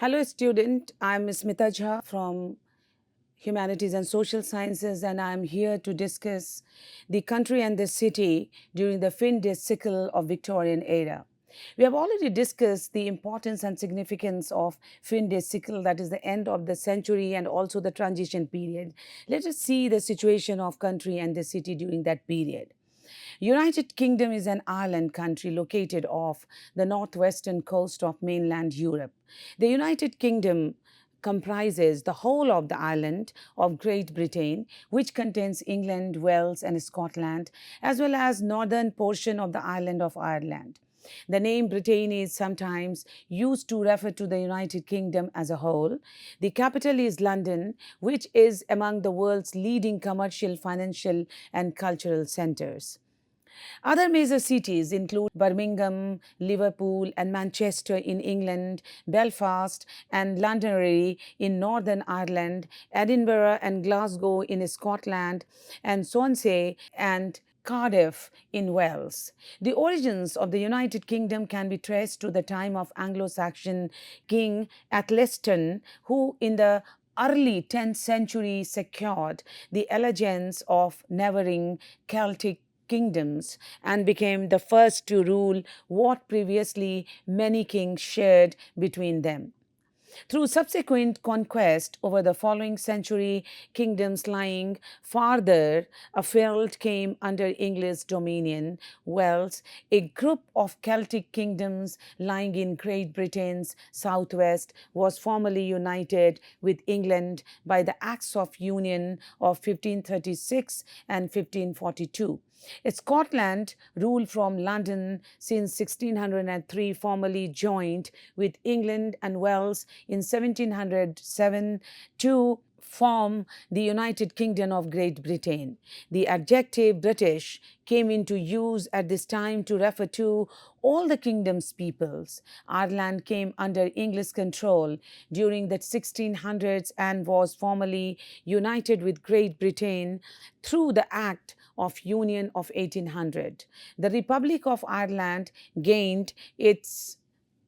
Hello, student. I'm Smita Jha from Humanities and Social Sciences, and I'm here to discuss the country and the city during the fin de siècle of Victorian era. We have already discussed the importance and significance of fin de siècle, that is the end of the century and also the transition period. Let us see the situation of country and the city during that period. United Kingdom is an island country located off the northwestern coast of mainland Europe. The United Kingdom comprises the whole of the island of Great Britain, which contains England, Wales, and Scotland, as well as northern portion of the island of Ireland. The name Britain is sometimes used to refer to the United Kingdom as a whole. The capital is London, which is among the world's leading commercial, financial, and cultural centers. Other major cities include Birmingham, Liverpool, and Manchester in England, Belfast and Londonderry in Northern Ireland, Edinburgh and Glasgow in Scotland, and Swansea and Cardiff in Wales. The origins of the United Kingdom can be traced to the time of Anglo-Saxon King Athelstan, who in the early 10th century secured the allegiance of neighboring Celtic kingdoms and became the first to rule what previously many kings shared between them. Through subsequent conquest over the following century, kingdoms lying farther afield came under English dominion. Wales, a group of Celtic kingdoms lying in Great Britain's southwest, was formally united with England by the Acts of Union of 1536 and 1542. Scotland, ruled from London since 1603, formally joined with England and Wales in 1707 to form the United Kingdom of Great Britain. The adjective British came into use at this time to refer to all the kingdom's peoples. Ireland came under English control during the 1600s and was formally united with Great Britain through the Act of Union of 1800. The Republic of Ireland gained its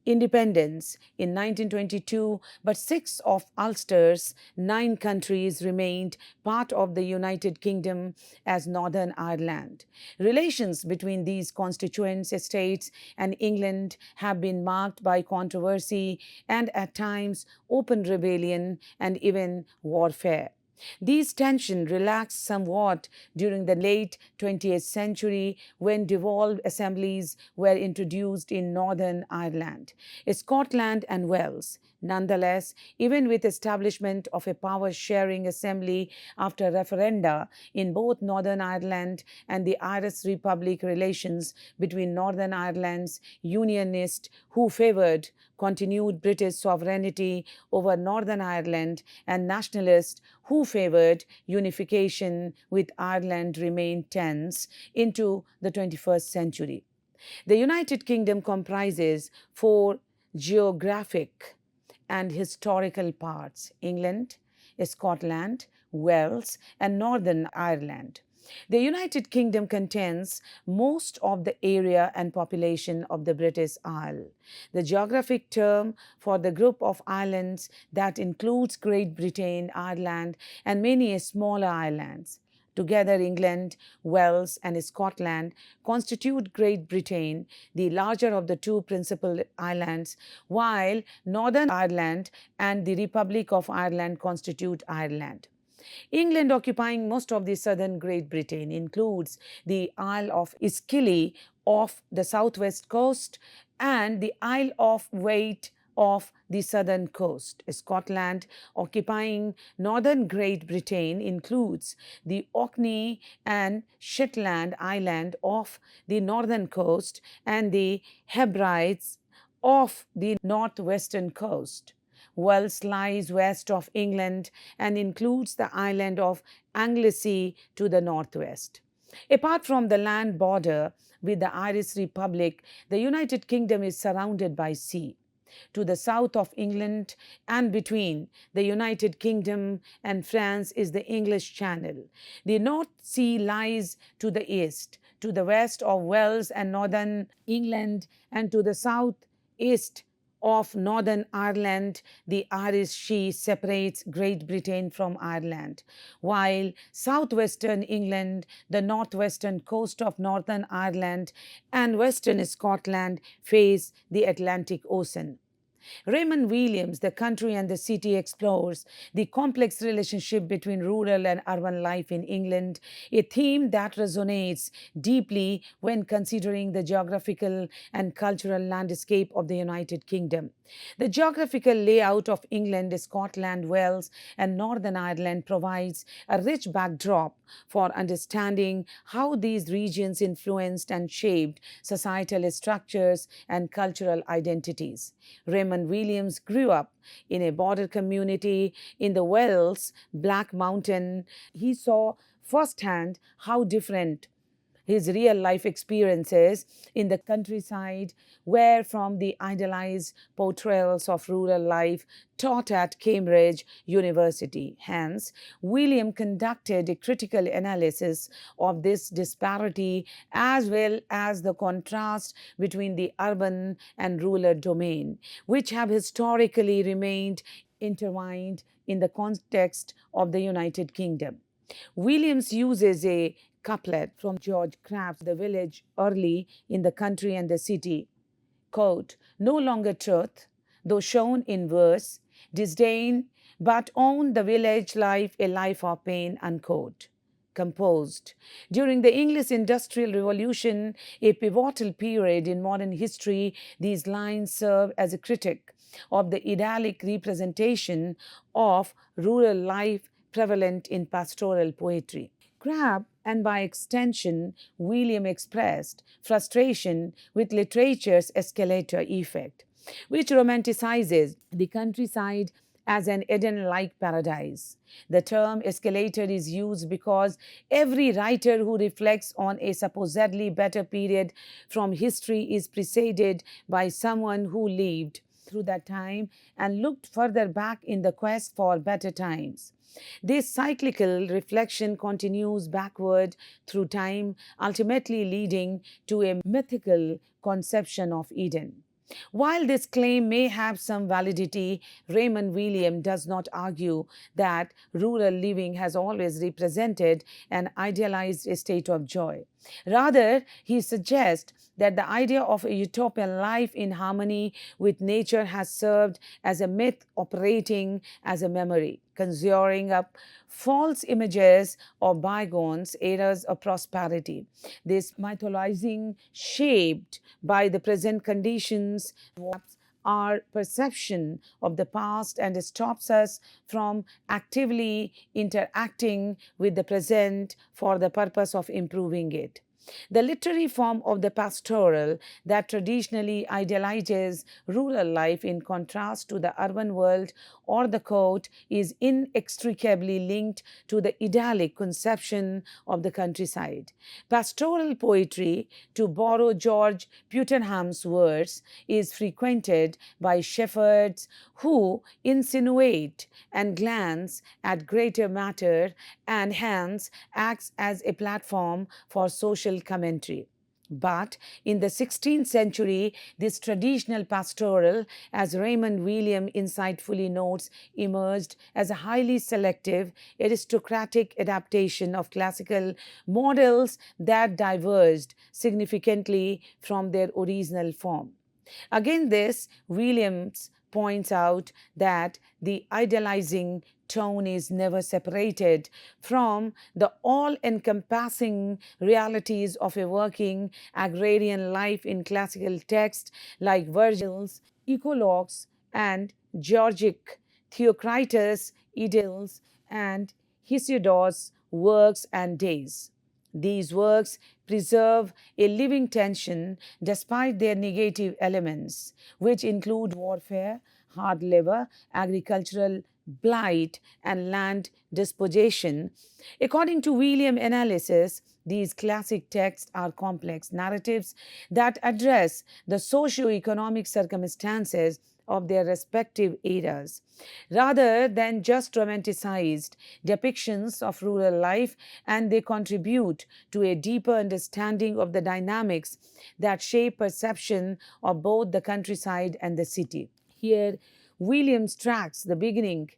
independence in 1922, but six of Ulster's nine countries remained part of the United Kingdom as Northern Ireland. Relations between these constituent states and England have been marked by controversy and at times open rebellion and even warfare. These tensions relaxed somewhat during the late 20th century when devolved assemblies were introduced in Northern Ireland, Scotland, and Wales. Nonetheless, even with establishment of a power-sharing assembly after referenda in both Northern Ireland and the Irish Republic, relations between Northern Ireland's Unionists who favoured continued British sovereignty over Northern Ireland and nationalists who favoured unification with Ireland remained tense into the 21st century. The United Kingdom comprises four geographic and historical parts: England, Scotland, Wales, and Northern Ireland. The United Kingdom contains most of the area and population of the British Isle. The geographic term for the group of islands that includes Great Britain, Ireland, and many smaller islands. Together, England, Wales, and Scotland constitute Great Britain, the larger of the two principal islands, while Northern Ireland and the Republic of Ireland constitute Ireland. England, occupying most of the southern Great Britain, includes the Isle of Scilly off the southwest coast and the Isle of Wight of the southern coast. Scotland, occupying northern Great Britain, includes the Orkney and Shetland Island off the northern coast and the Hebrides off the northwestern coast. Wales lies west of England and includes the island of Anglesey to the northwest. Apart from the land border with the Irish Republic, the United Kingdom is surrounded by sea. To the south of England and between the United Kingdom and France is the English Channel. The North Sea lies to the east, to the west of Wales and northern England, and to the southeast of Northern Ireland, the Irish Sea separates Great Britain from Ireland, while southwestern England, the northwestern coast of Northern Ireland, and western Scotland face the Atlantic Ocean. Raymond Williams, The Country and the City, explores the complex relationship between rural and urban life in England, a theme that resonates deeply when considering the geographical and cultural landscape of the United Kingdom. The geographical layout of England, Scotland, Wales, and Northern Ireland provides a rich backdrop for understanding how these regions influenced and shaped societal structures and cultural identities. Raymond Williams grew up in a border community in the Wales Black Mountain. He saw firsthand how different his real life experiences in the countryside were from the idealized portrayals of rural life taught at Cambridge University. Hence, William conducted a critical analysis of this disparity as well as the contrast between the urban and rural domain, which have historically remained intertwined in the context of the United Kingdom. Williams uses a couplet from George Crabbe's The Village early in The Country and the City. Quote, no longer truth, though shown in verse, disdain, but own the village life a life of pain, unquote. Composed during the English Industrial Revolution, a pivotal period in modern history, these lines serve as a critique of the idyllic representation of rural life prevalent in pastoral poetry. Crabbe, and by extension, William, expressed frustration with literature's escalator effect, which romanticizes the countryside as an Eden like paradise. The term escalator is used because every writer who reflects on a supposedly better period from history is preceded by someone who lived through that time and looked further back in the quest for better times. This cyclical reflection continues backward through time, ultimately leading to a mythical conception of Eden. While this claim may have some validity, Raymond Williams does not argue that rural living has always represented an idealized state of joy. Rather, he suggests that the idea of a utopian life in harmony with nature has served as a myth operating as a memory, conjuring up false images of bygones eras of prosperity. This mythologizing, shaped by the present conditions, our perception of the past and stops us from actively interacting with the present for the purpose of improving it. The literary form of the pastoral that traditionally idealizes rural life in contrast to the urban world or the court is inextricably linked to the idyllic conception of the countryside. Pastoral poetry, to borrow George Putenham's words, is frequented by shepherds who insinuate and glance at greater matter and hence acts as a platform for social commentary. But in the 16th century, this traditional pastoral, as Raymond Williams insightfully notes, emerged as a highly selective, aristocratic adaptation of classical models that diverged significantly from their original form. Again, this, Williams points out that the idealizing tone is never separated from the all encompassing realities of a working agrarian life in classical texts like Virgil's Eclogues and Georgic Theocritus' Idylls and Hesiod's Works and Days. These works preserve a living tension despite their negative elements, which include warfare, hard labor, agricultural blight, and land dispossession. According to William analysis, these classic texts are complex narratives that address the socio-economic circumstances of their respective eras, rather than just romanticized depictions of rural life, and they contribute to a deeper understanding of the dynamics that shape perception of both the countryside and the city. Here, Williams tracks the beginning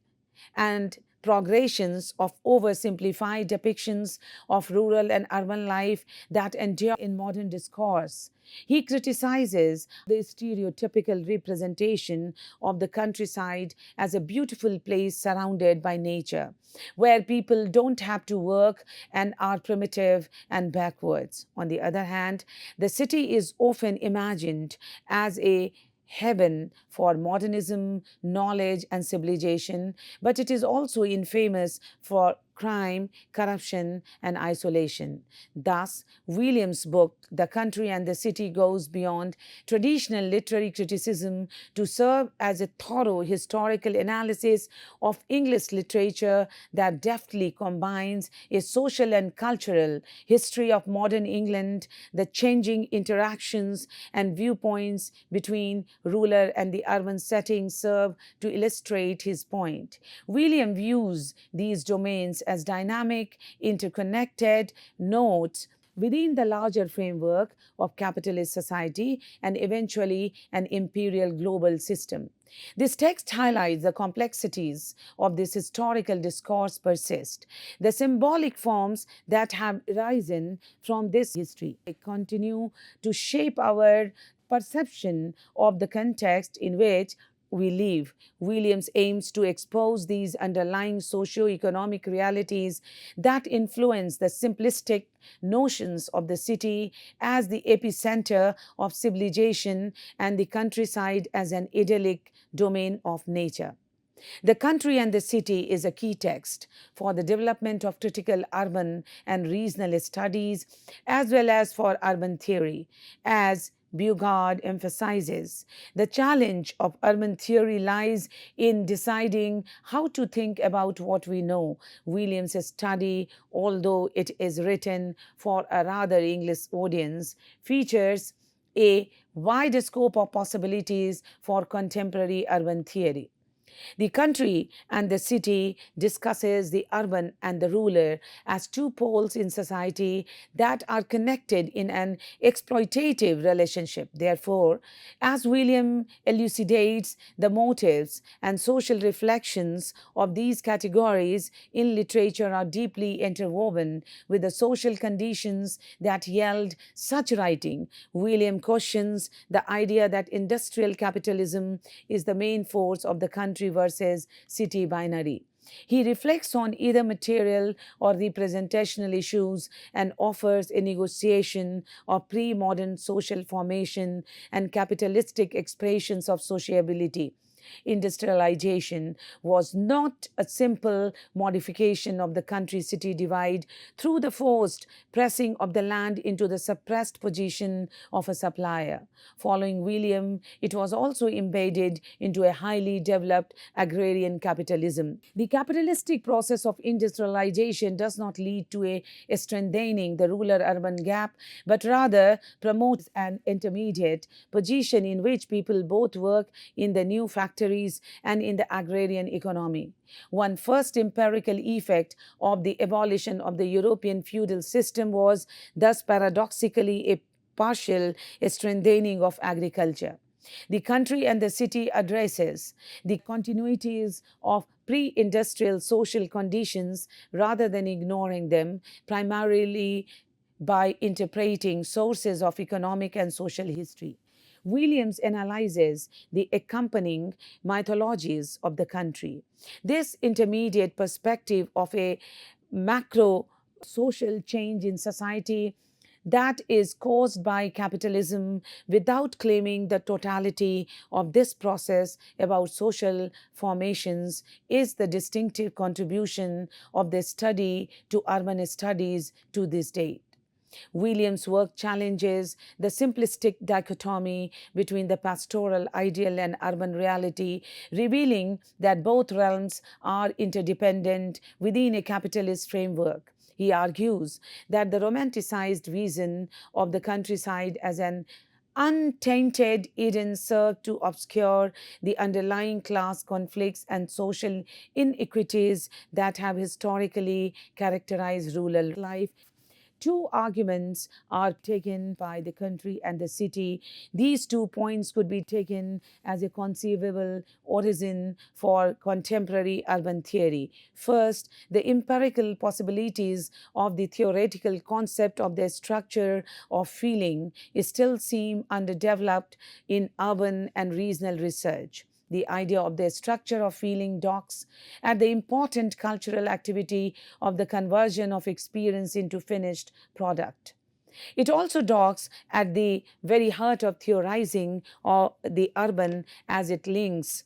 and progressions of oversimplified depictions of rural and urban life that endure in modern discourse. He criticizes the stereotypical representation of the countryside as a beautiful place surrounded by nature, where people don't have to work and are primitive and backwards. On the other hand, the city is often imagined as a heaven for modernism, knowledge, and civilization, but it is also infamous for crime, corruption, and isolation. Thus, Williams' book, The Country and the City, goes beyond traditional literary criticism to serve as a thorough historical analysis of English literature that deftly combines a social and cultural history of modern England, the changing interactions and viewpoints between rural and the urban settings serve to illustrate his point. William views these domains as dynamic, interconnected nodes within the larger framework of capitalist society and eventually an imperial global system. This text highlights the complexities of this historical discourse persist. The symbolic forms that have arisen from this history continue to shape our perception of the context in which we live. Williams aims to expose these underlying socio-economic realities that influence the simplistic notions of the city as the epicenter of civilization and the countryside as an idyllic domain of nature. The Country and the City is a key text for the development of critical urban and regional studies as well as for urban theory. As Bugard emphasizes, the challenge of urban theory lies in deciding how to think about what we know. Williams' study, although it is written for a rather English audience, features a wide scope of possibilities for contemporary urban theory. The Country and the City discusses the urban and the rural as two poles in society that are connected in an exploitative relationship. Therefore, as William elucidates the motives and social reflections of these categories in literature are deeply interwoven with the social conditions that yield such writing. William questions the idea that industrial capitalism is the main force of the country versus city binary. He reflects on either material or representational issues and offers a negotiation of pre modern social formation and capitalistic expressions of sociability. Industrialization was not a simple modification of the country city divide through the forced pressing of the land into the suppressed position of a supplier. Following William, it was also embedded into a highly developed agrarian capitalism. The capitalistic process of industrialization does not lead to a strengthening the rural urban gap, but rather promotes an intermediate position in which people both work in the new factories and in the agrarian economy. One first empirical effect of the abolition of the European feudal system was thus paradoxically a partial strengthening of agriculture. The Country and the City addresses the continuities of pre industrial social conditions rather than ignoring them, primarily by interpreting sources of economic and social history. Williams analyzes the accompanying mythologies of the country. This intermediate perspective of a macro social change in society that is caused by capitalism without claiming the totality of this process about social formations is the distinctive contribution of the study to urban studies to this date. Williams' work challenges the simplistic dichotomy between the pastoral ideal and urban reality, revealing that both realms are interdependent within a capitalist framework. He argues that the romanticized vision of the countryside as an untainted Eden served to obscure the underlying class conflicts and social inequities that have historically characterized rural life. Two arguments are taken by the country and the city. These 2 points could be taken as a conceivable origin for contemporary urban theory. First, the empirical possibilities of the theoretical concept of the structure of feeling still seem underdeveloped in urban and regional research. The idea of the structure of feeling docks at the important cultural activity of the conversion of experience into finished product. It also docks at the very heart of theorizing or the urban as it links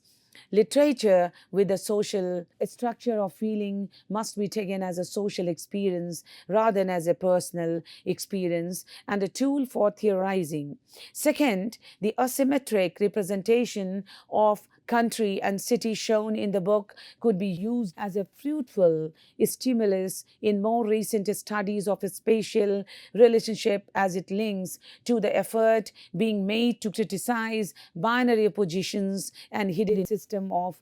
literature with the social structure of feeling must be taken as a social experience rather than as a personal experience and a tool for theorizing. Second, the asymmetric representation of country and city shown in the book could be used as a fruitful stimulus in more recent studies of a spatial relationship as it links to the effort being made to criticize binary positions and hidden system of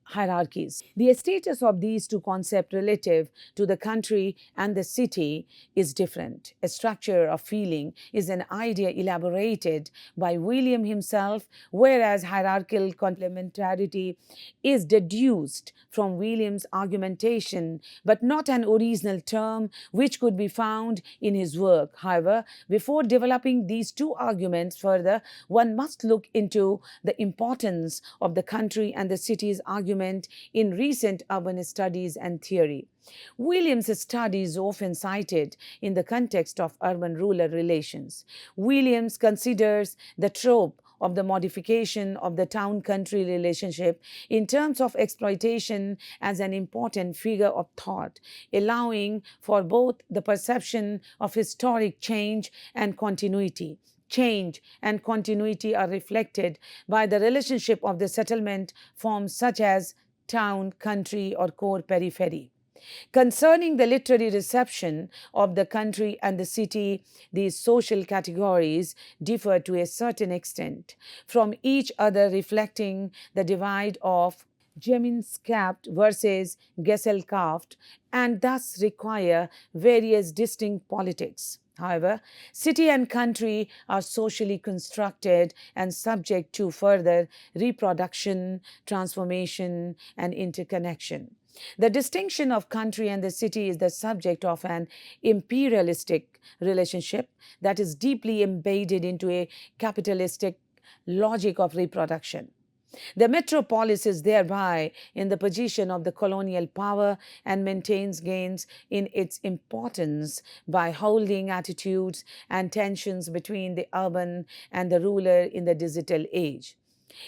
hierarchies. The status of these two concepts relative to the country and the city is different. A structure of feeling is an idea elaborated by William himself, whereas hierarchical complementarity is deduced from William's argumentation, but not an original term which could be found in his work. However, before developing these two arguments further, one must look into the importance of the country and the city's argument in recent urban studies and theory. Williams' study is often cited in the context of urban-rural relations. Williams considers the trope of the modification of the town country relationship in terms of exploitation as an important figure of thought, allowing for both the perception of historic change and continuity. Change and continuity are reflected by the relationship of the settlement forms such as town, country, or core periphery. Concerning the literary reception of the country and the city, these social categories differ to a certain extent from each other, reflecting the divide of Gemeinschaft versus Gesellschaft, and thus require various distinct politics. However, city and country are socially constructed and subject to further reproduction, transformation, and interconnection. The distinction of country and the city is the subject of an imperialistic relationship that is deeply embedded into a capitalistic logic of reproduction. The metropolis is thereby in the position of the colonial power and maintains gains in its importance by holding attitudes and tensions between the urban and the rural in the digital age.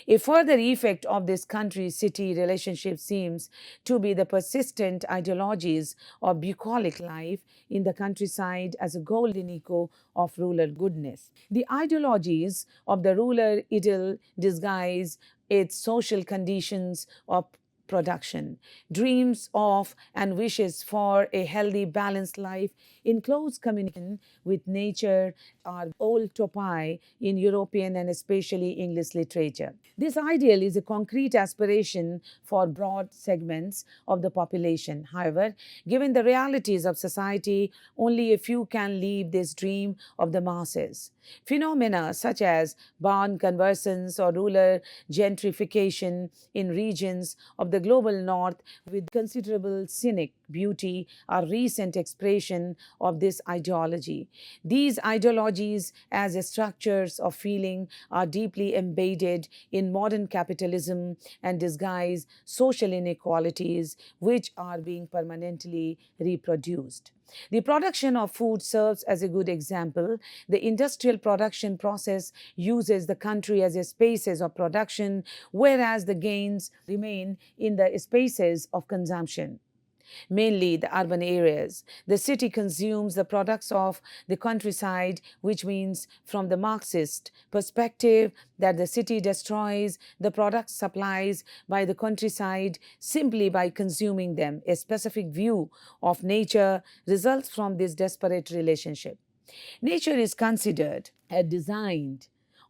A further effect of this country city relationship seems to be the persistent ideologies of bucolic life in the countryside as a golden echo of rural goodness. The ideologies of the rural idyll disguise its social conditions of production. Dreams of and wishes for a healthy, balanced life in close communication with nature are old topi in European and especially English literature. This ideal is a concrete aspiration for broad segments of the population. However, given the realities of society, only a few can live this dream of the masses. Phenomena such as barn conversions or rural gentrification in regions of the global north with considerable scenic beauty are recent expression of this ideology. These ideologies as structures of feeling are deeply embedded in modern capitalism and disguise social inequalities which are being permanently reproduced. The production of food serves as a good example. The industrial production process uses the country as a spaces of production, whereas the gains remain in the spaces of consumption, mainly the urban areas. The city consumes the products of the countryside, which means, from the Marxist perspective, that the city destroys the products supplies by the countryside simply by consuming them. A specific view of nature results from this desperate relationship. Nature is considered and designed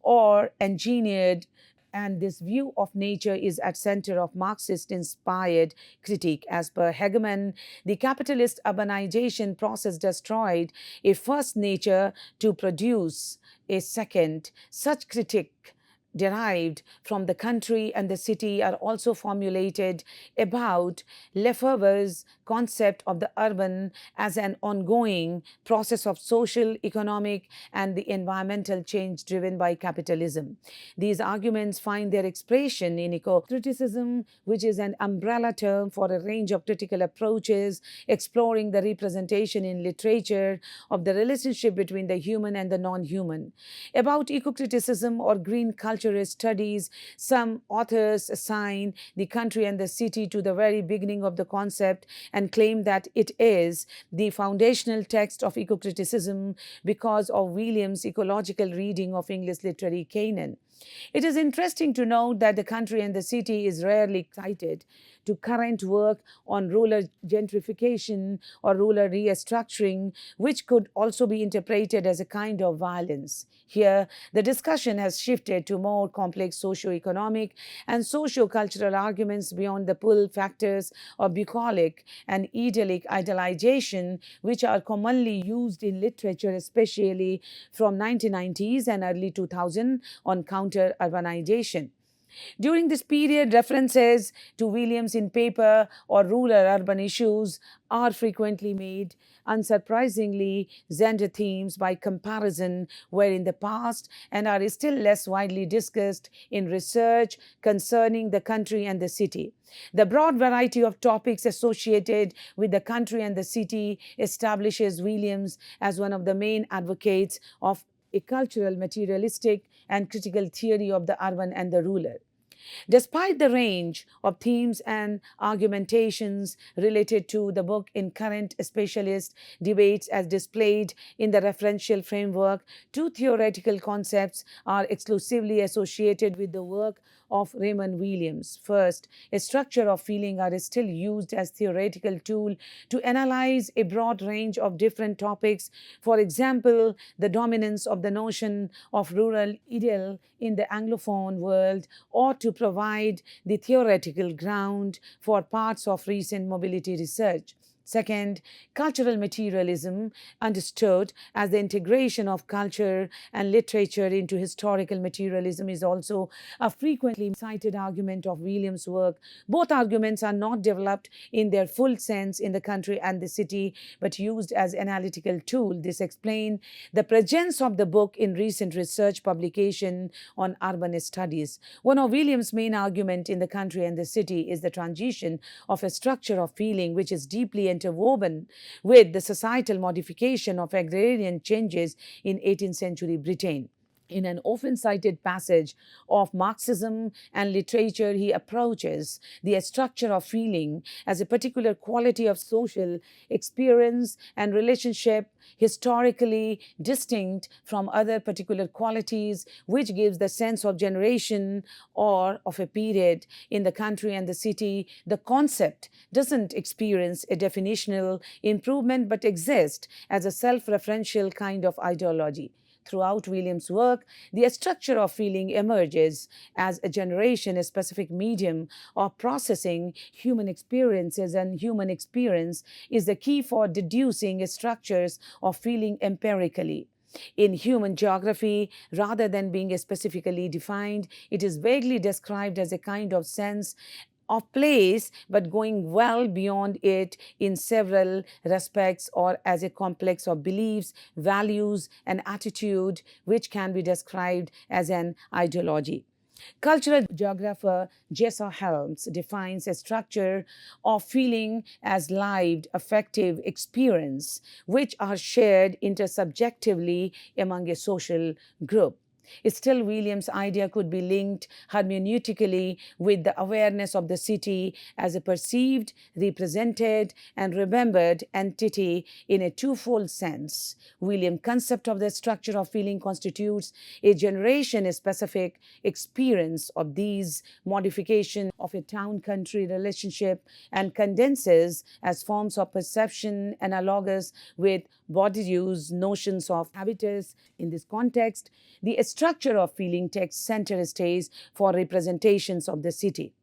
or engineered, and this view of nature is at center of Marxist-inspired critique. As per Hegeman, the capitalist urbanization process destroyed a first nature to produce a second. Such critique derived from the country and the city are also formulated about Lefebvre's concept of the urban as an ongoing process of social, economic, and the environmental change driven by capitalism. These arguments find their expression in eco-criticism, which is an umbrella term for a range of critical approaches exploring the representation in literature of the relationship between the human and the non-human. About eco-criticism or green culturist studies, some authors assign the country and the city to the very beginning of the concept and claim that it is the foundational text of eco-criticism because of Williams' ecological reading of English literary canon. It is interesting to note that the country and the city is rarely cited to current work on rural gentrification or rural restructuring, which could also be interpreted as a kind of violence. Here, the discussion has shifted to more complex socio-economic and socio-cultural arguments beyond the pull factors of bucolic and idyllic idealization, which are commonly used in literature, especially from 1990s and early 2000 on counter-urbanization. During this period, references to Williams in paper or rural urban issues are frequently made. Unsurprisingly, gender themes, by comparison, were in the past and are still less widely discussed in research concerning the country and the city. The broad variety of topics associated with the country and the city establishes Williams as one of the main advocates of a cultural, materialistic, and critical theory of the urban and the rural. Despite the range of themes and argumentations related to the book in current specialist debates as displayed in the referential framework, two theoretical concepts are exclusively associated with the work of Raymond Williams. First, a structure of feeling are still used as theoretical tool to analyze a broad range of different topics. For example, the dominance of the notion of rural idyll in the Anglophone world, or to provide the theoretical ground for parts of recent mobility research. Second, cultural materialism, understood as the integration of culture and literature into historical materialism, is also a frequently cited argument of Williams' work. Both arguments are not developed in their full sense in the country and the city, but used as analytical tool. This explains the presence of the book in recent research publication on urban studies. One of Williams' main arguments in the country and the city is the transition of a structure of feeling which is deeply interwoven with the societal modification of agrarian changes in 18th century Britain. In an often cited passage of Marxism and literature, he approaches the structure of feeling as a particular quality of social experience and relationship historically distinct from other particular qualities, which gives the sense of generation or of a period. In the country and the city, the concept doesn't experience a definitional improvement but exists as a self-referential kind of ideology. Throughout Williams' work, the structure of feeling emerges as a generation, a specific medium of processing human experiences, and human experience is the key for deducing structures of feeling empirically. In human geography, rather than being specifically defined, it is vaguely described as a kind of sense of place, but going well beyond it in several respects, or as a complex of beliefs, values, and attitude, which can be described as an ideology. Cultural geographer Jessa Helms defines a structure of feeling as lived, affective experience, which are shared intersubjectively among a social group. Still, Williams' idea could be linked hermeneutically with the awareness of the city as a perceived, represented, and remembered entity in a twofold sense. Williams' concept of the structure of feeling constitutes a generation-specific experience of these modifications of a town-country relationship and condenses as forms of perception analogous with Bourdieu's notions of habitus. In this context, the structure of feeling takes center stage for representations of the city.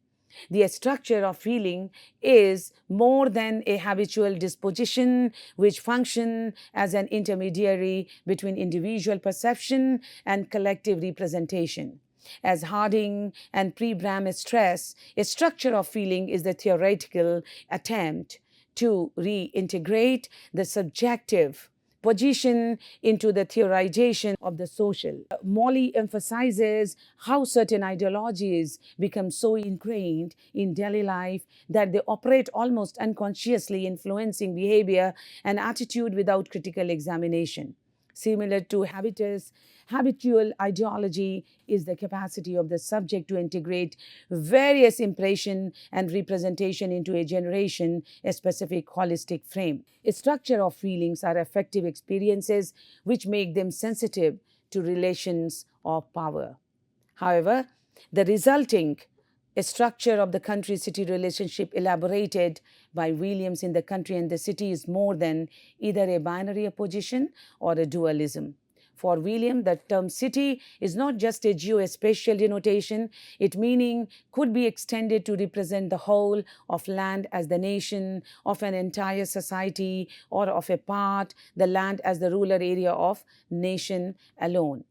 The structure of feeling is more than a habitual disposition which function as an intermediary between individual perception and collective representation. As Harding and Pre-Bram stress, a structure of feeling is the theoretical attempt to reintegrate the subjective position into the theorization of the social. Molly emphasizes how certain ideologies become so ingrained in daily life that they operate almost unconsciously, influencing behavior and attitude without critical examination. Similar to habitual ideology is the capacity of the subject to integrate various impression and representation into a generation, a specific holistic frame. A structure of feelings are affective experiences which make them sensitive to relations of power. However, the resulting structure of the country-city relationship elaborated by Williams in The Country and the City is more than either a binary opposition or a dualism. For William, the term city is not just a geospatial denotation. Its meaning could be extended to represent the whole of land as the nation, of an entire society, or of a part, the land as the rural area of nation alone.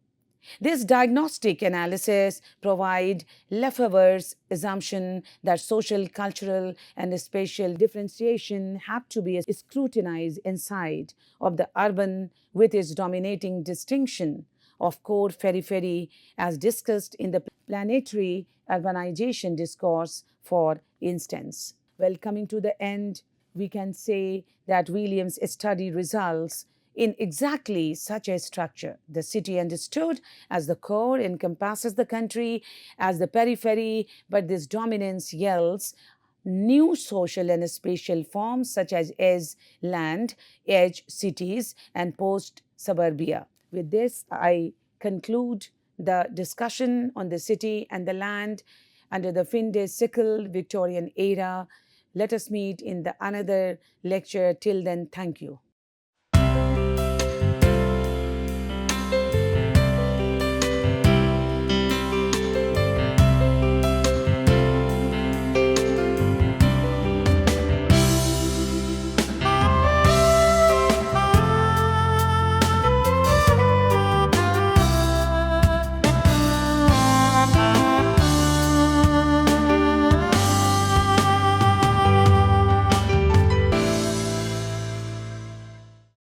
This diagnostic analysis provides Lefebvre's assumption that social, cultural, and spatial differentiation have to be scrutinized inside of the urban with its dominating distinction of core periphery as discussed in the planetary urbanization discourse, for instance. Well, coming to the end, we can say that Williams' study results in exactly such a structure. The city understood as the core encompasses the country as the periphery, but this dominance yields new social and spatial forms such as land, edge cities, and post suburbia. With this, I conclude the discussion on the city and the land under the fin de siècle Victorian era. Let us meet in the another lecture. Till then, thank you.